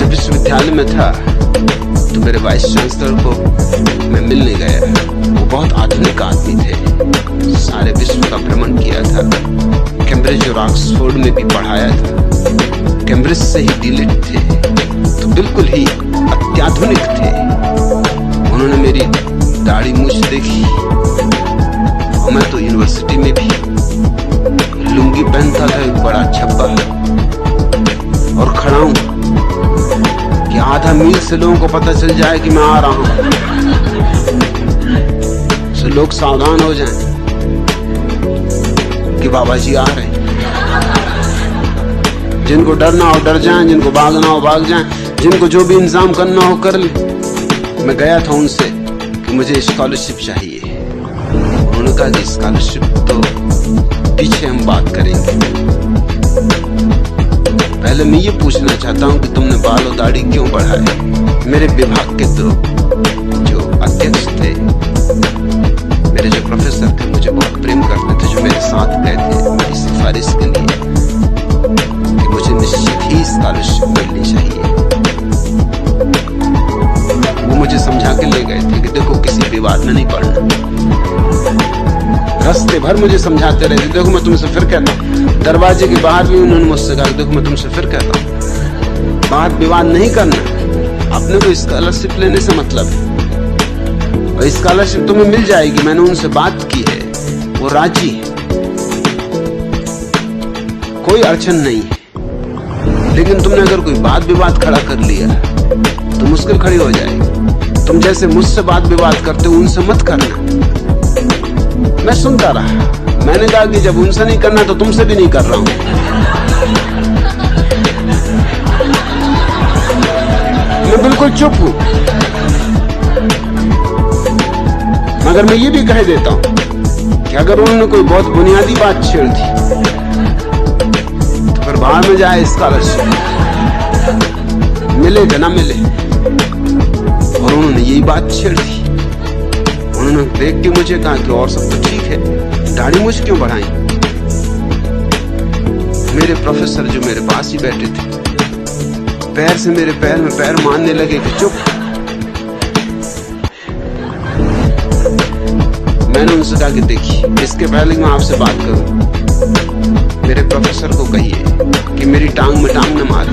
जब विश्वविद्यालय में था तो मेरे वाइस चांसलर को मैं मिलने गया। वो बहुत आधुनिक आदमी थे, सारे विश्व का भ्रमण किया था, कैम्ब्रिज और ऑक्सफोर्ड में भी पढ़ाया था, कैम्ब्रिज से ही डीलिट थे, तो बिल्कुल ही अत्याधुनिक थे। उन्होंने मेरी दाढ़ी मूछ देखी और मैं तो यूनिवर्सिटी में भी लुंगी पहनता था, एक बड़ा छब्बा, और खड़ा हूं कि आधा मील से लोगों को पता चल जाए कि मैं आ रहा हूं, तो लोग सावधान हो जाएं कि बाबा जी आ रहे हैं। जिनको डरना हो डर जाएं, जिनको भागना हो भाग जाएं, जिनको जो भी इंतजाम करना हो कर ले। मैं गया था उनसे कि मुझे स्कॉलरशिप चाहिए। उन्होंने कहा कि स्कॉलरशिप तो पीछे हम बात करेंगे, पहले मैं ये पूछना चाहता हूँ कि तुमने बाल और दाढ़ी क्यों बढ़ाए। मेरे विभाग के तो जो अध्यक्ष थे, मेरे जो प्रोफेसर थे, मुझे बहुत प्रेम करते थे, जो मेरे साथ गए थे मेरी सिफारिश के लिए कि मुझे निश्चित ही स्कॉलरशिप मिलनी चाहिए। वो मुझे समझा के ले गए थे कि देखो किसी विवाद में नहीं पड़ना। रास्ते भर मुझे समझाते रहे थे, देखो मैं तुमसे फिर कहता हूँ। दरवाजे के बाहर भी उन्होंने मुझसे कहा, देखो मैं तुमसे फिर कहता हूँ, बात विवाद नहीं करना, अपने को स्कॉलरशिप लेने से मतलब है, और स्कॉलरशिप तुम्हें मिल जाएगी। मैंने उनसे बात की है, वो राजी है, कोई अड़चन नहीं है, लेकिन तुमने अगर कोई बात विवाद खड़ा कर लिया तो मुश्किल खड़ी हो जाएगी। तुम जैसे मुझसे बात विवाद करते हो उनसे मत करना। मैं सुनता रहा, मैंने कहा कि जब उनसे नहीं करना तो तुमसे भी नहीं कर रहा हूं। मैं बिल्कुल चुप हूं, मगर मैं ये भी कह देता हूं कि अगर उन्होंने कोई बहुत बुनियादी बात छेड़ दी तो फिर बाहर में जाए स्कॉलरशिप, मिले कि ना मिले। और उन्होंने यही बात छेड़ दी। उन्होंने देख के मुझे कहा कि और सब तो ठीक है, दाढ़ी मूछ क्यों बढ़ाई। मेरे प्रोफेसर जो मेरे पास ही बैठे थे, पैर से मेरे पैर में पैर मारने लगे कि चुप। मैंने उनसे कहा कि देखिए, इसके पहले मैं आपसे बात करूं, मेरे प्रोफेसर को कहिए कि मेरी टांग में टांग न मारे।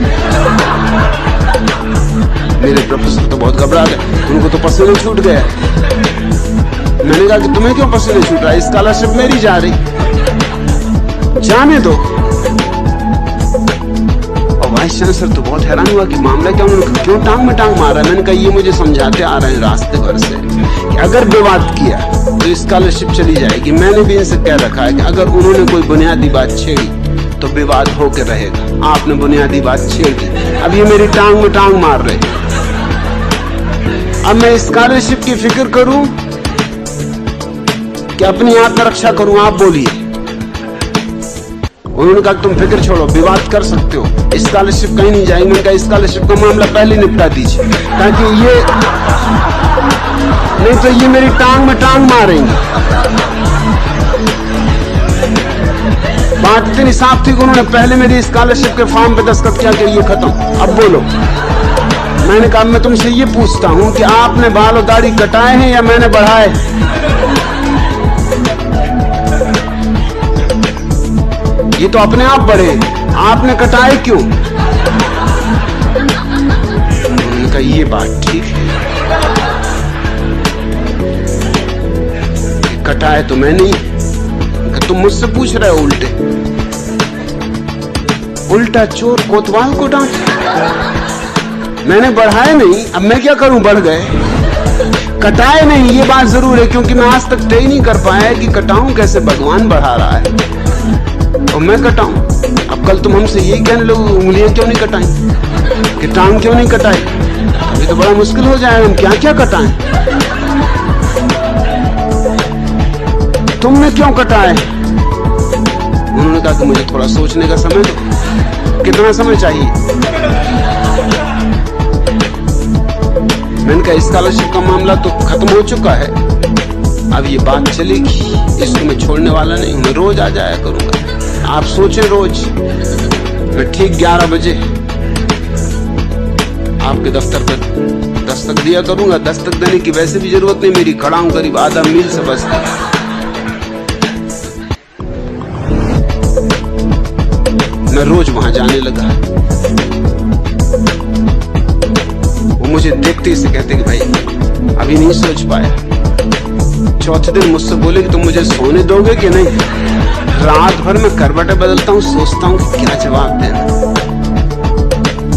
मेरे प्रोफेसर तो बहुत घबरा गए, उनको तो पसीने छूट गए। मैंने कहा कि तुम्हें क्यों पसीने छूट रहा है, स्कॉलरशिप मेरी जा रही, जाने दो। और वाइस चांसलर तो बहुत हैरान हुआ कि मामला क्या, उन्होंने क्यों टांग में टांग मारा। मैंने कहा ये मुझे समझाते आ रहे हैं रास्ते भर से कि अगर विवाद किया तो स्कॉलरशिप चली जाएगी। मैंने भी इनसे कह रखा है कि अगर उन्होंने कोई बुनियादी बात छेड़ी तो विवाद होकर रहेगा। आपने बुनियादी बात छेड़ दी, अब ये मेरी टांग में टांग मार रहे। अब मैं स्कॉलरशिप की फिक्र करूं कि अपनी आत्मरक्षा करूं, आप बोलिए। उन्होंने कहा तुम फिक्र छोड़ो, विवाद कर सकते हो, स्कॉलरशिप कहीं नहीं जाएगी। मैंने कहा स्कॉलरशिप का मामला पहले निपटा दीजिए, ताकि ये नहीं तो ये मेरी टांग में टांग मारेंगे। बात इतनी साफ थी कि उन्होंने पहले मेरी स्कॉलरशिप के फॉर्म पे दस्तखत किया कि ये खत्म, अब बोलो। मैंने कहा मैं तुमसे ये पूछता हूं कि आपने बाल और दाढ़ी कटाए हैं या मैंने बढ़ाए। ये तो अपने आप बढ़े, आपने कटाए क्यों। उन्होंने कहा ये बात ठीक है, कटाए तो मैं नहीं, तुम मुझसे पूछ रहे हो उल्टे। उल्टा चोर कोतवाल को डांट। मैंने बढ़ाए नहीं, अब मैं क्या करूं, बढ़ गए। कटाए नहीं, ये बात जरूर है, क्योंकि मैं आज तक तय नहीं कर पाया कि कटाऊं कैसे। भगवान बढ़ा रहा है और मैं कटाऊं। अब कल तुम हमसे यही कहने लोग उंगलियां क्यों नहीं कटाई, कि टांग क्यों नहीं कटाई, ये तो बड़ा मुश्किल हो जाएगा। हम क्या क्या कटाएं, तुमने क्यों कटाए। उन्होंने कहा कि मुझे थोड़ा सोचने का समय दो। कितना समय चाहिए। मैंने कहा स्कॉलरशिप का मामला तो खत्म हो चुका है, अब ये बात चलेगी, इसको मैं छोड़ने वाला नहीं हूं। मैं रोज आ जाया करूंगा, आप सोचें रोज मैं ठीक 11 बजे आपके दफ्तर पर दस्तक दिया करूंगा। दस्तक देने की वैसे भी जरूरत नहीं मेरी, खड़ा हूं करीब आधा मील से बस। मैं रोज वहां जाने लगा। वो मुझे देखते ही से कहते कि भाई अभी नहीं सोच पाया। चौथे दिन मुझसे बोले कि तुम मुझे सोने दोगे कि नहीं। रात भर मैं करवटें बदलता हूँ, सोचता हूँ कि क्या जवाब देना।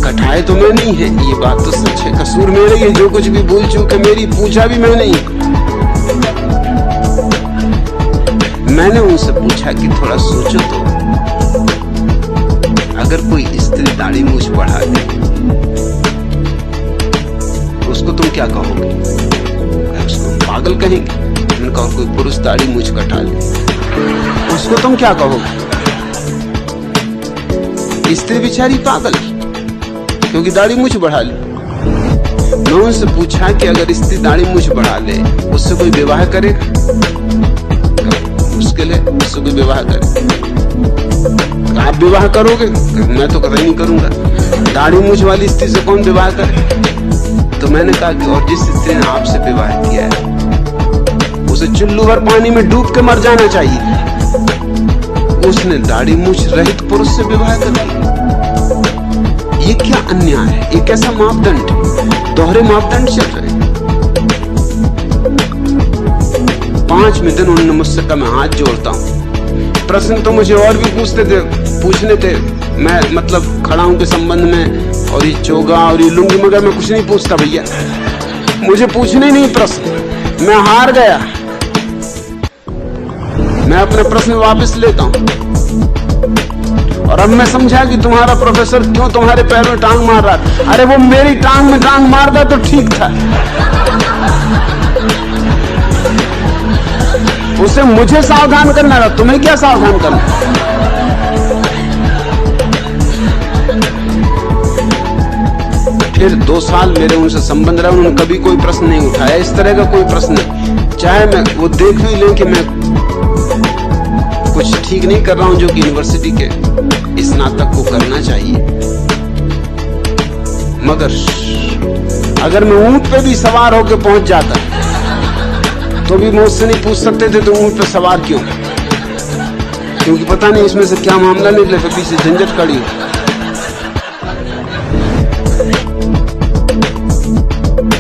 कठाए तो मैं नहीं है, ये बात तो सच है। कसूर मेरा ही है, जो कुछ भी भूल चूक है मेरी, पूछा भी मैं नहीं। मैंने उनसे पूछा कि थोड़ा सोचो तो, अगर कोई स्त्री दाढ़ी मूछ बढ़ा दे उसको तुम क्या कहोगे? उसको हम पागल कहेंगे। उनका और कोई पुरुष दाढ़ी मूछ कटा ले उसको तुम क्या कहोगे? स्त्री बेचारी पागल क्योंकि दाढ़ी मूछ बढ़ा ले। मैं उनसे पूछा कि अगर स्त्री दाढ़ी मूछ बढ़ा ले उससे कोई विवाह करेगा? मुश्किल है उससे कोई विवाह करे। आप विवाह करोगे? मैं तो कभी नहीं करूंगा। दाढ़ी मूछ वाली स्त्री से कौन विवाह करे? तो मैंने कहा कि और जिस स्त्री ने आपसे विवाह किया है उसे चुल्लू भर पानी में डूब के मर जाना चाहिए। उसने दाढ़ी मूछ रहित पुरुष से विवाह कर लिया। ये क्या अन्याय है? ये कैसा मापदंड? दोहरे मापदंड चल रहे हैं। 5वें दिन उन्होंने मुझसे कहा मैं हाथ जोड़ता हूं। प्रश्न तो मुझे और भी पूछने थे। मैं मतलब खड़ा हूं के संबंध में, और ये चोगा और ये लुंगी, मगर मैं कुछ नहीं पूछता भैया। मुझे पूछने नहीं प्रश्न, मैं हार गया। मैं अपने प्रश्न वापस लेता हूं। और अब मैं समझा कि तुम्हारा प्रोफेसर क्यों तुम्हारे पैर में टांग मार रहा। अरे वो मेरी टांग में टांग मारता तो ठीक था, उसे मुझे सावधान करना था, तुम्हें क्या सावधान करना। फिर 2 साल मेरे उनसे संबंध रहा, उन्होंने कभी कोई प्रश्न नहीं उठाया, इस तरह का कोई प्रश्न नहीं। चाहे मैं वो देख भी लें कि मैं कुछ ठीक नहीं कर रहा हूं जो कि यूनिवर्सिटी के स्नातक को करना चाहिए, मगर अगर मैं ऊंट पे भी सवार होकर पहुंच जाता तो भी मुझसे नहीं पूछ सकते थे तो ऊंट पे सवार क्यों, क्योंकि पता नहीं इसमें से क्या मामला निकले, फिर पीछे झंझट खड़ी हो।